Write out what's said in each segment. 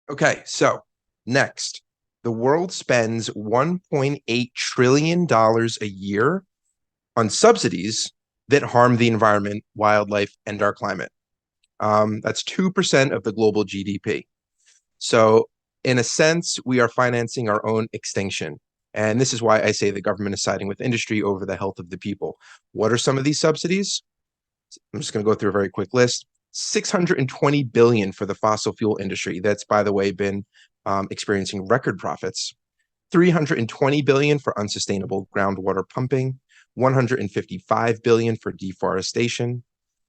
Okay, so next, the world spends $1.8 trillion a year on subsidies that harm the environment, wildlife, and our climate. That's 2% of the global GDP. So, in a sense, we are financing our own extinction. And this is why I say the government is siding with industry over the health of the people. What are some of these subsidies? I'm just going to go through a very quick list. 620 billion for the fossil fuel industry. That's, by the way, been experiencing record profits. 320 billion for unsustainable groundwater pumping. 155 billion for deforestation.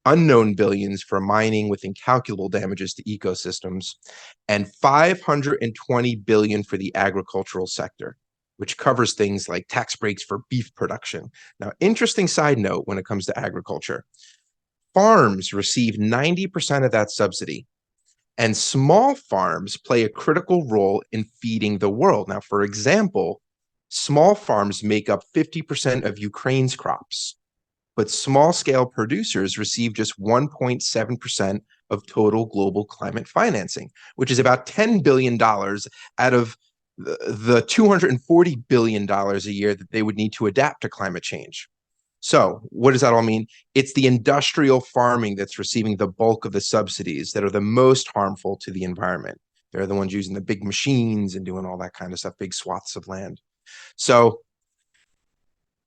Unknown billions for mining with incalculable damages to ecosystems, and 520 billion for the agricultural sector, which covers things like tax breaks for beef production. Now, interesting side note when it comes to agriculture. Farms receive 90% of that subsidy, and small farms play a critical role in feeding the world. Now, for example, small farms make up 50% of Ukraine's crops, but small-scale producers receive just 1.7% of total global climate financing, which is about $10 billion out of the $240 billion a year that they would need to adapt to climate change. So what does that all mean? It's the industrial farming that's receiving the bulk of the subsidies that are the most harmful to the environment. They're the ones using the big machines and doing all that kind of stuff, big swaths of land. So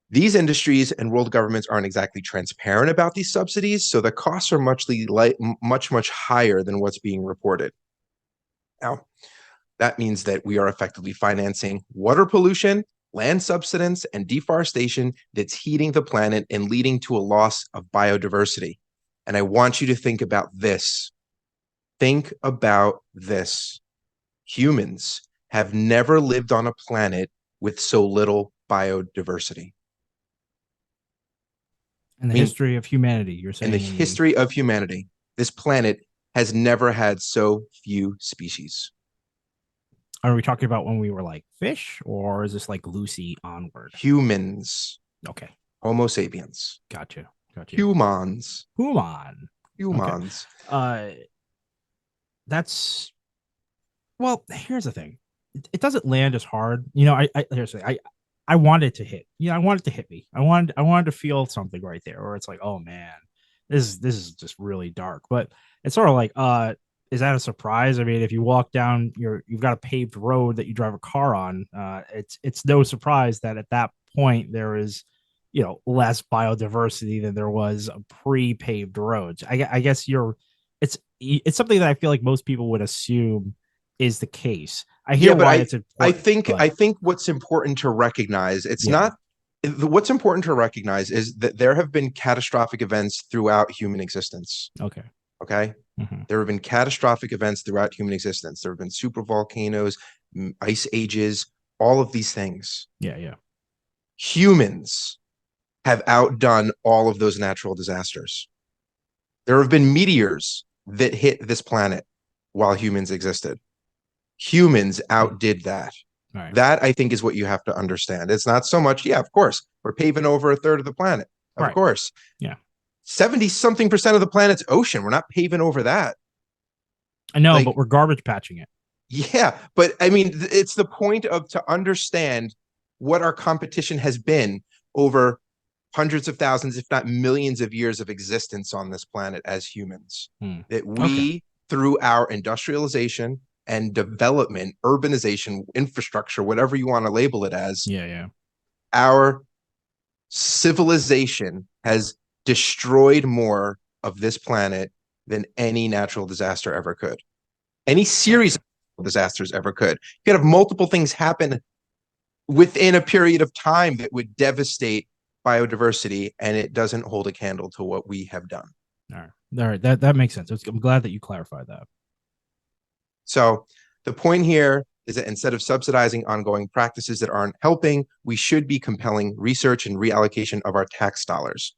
these industries and world governments aren't exactly transparent about these subsidies, so the costs are much higher than what's being reported. Now, that means that we are effectively financing water pollution, land subsidence, and deforestation that's heating the planet and leading to a loss of biodiversity. And I want you to think about this. Think about this. Humans have never lived on a planet with so little biodiversity. In the history of humanity, you're In the saying? history of humanity, this planet has never had so few species. Are we talking about when we were like fish, or is this like Lucy onward? Humans, Okay, Homo sapiens, gotcha. humans, Human. Okay. humans. Uh, that's well. Here's the thing. It doesn't land as hard. Here's the thing. I wanted to hit. I wanted to hit me. I wanted to feel something right there, where it's like, oh man, this is just really dark. But it's sort of like, is that a surprise? I mean, if you walk down you've got a paved road that you drive a car on, it's no surprise that at that point there is, less biodiversity than there was pre-paved roads. I guess it's something that I feel like most people would assume is the case. I hear Yeah, but why it's I important, think but I think what's important to recognize, it's yeah. not what's important to recognize is that there have been catastrophic events throughout human existence. Okay. Okay. Hmm. There have been catastrophic events throughout human existence. There have been super volcanoes, ice ages, all of these things. Yeah, yeah. Humans have outdone all of those natural disasters. There have been meteors that hit this planet while humans existed. Humans outdid that. All right. That, I think, is what you have to understand. It's not so much, yeah, of course, we're paving over a third of the planet. Of Right. course. Yeah. 70 something percent of the planet's ocean. We're not paving over that. I know, Like, but we're garbage patching it. yeah, but I mean, it's the point of to understand what our competition has been over hundreds of thousands, if not millions of years of existence on this planet as humans. Hmm. That Okay. we, through our industrialization and development, urbanization, infrastructure, whatever you want to label it as, Yeah, yeah. our civilization has destroyed more of this planet than any natural disaster ever could. Any series Gotcha. of disasters ever could. You could have multiple things happen within a period of time that would devastate biodiversity, and it doesn't hold a candle to what we have done. All right. All right. That makes sense. I'm glad that you clarified that. So the point here is that instead of subsidizing ongoing practices that aren't helping, we should be compelling research and reallocation of our tax dollars.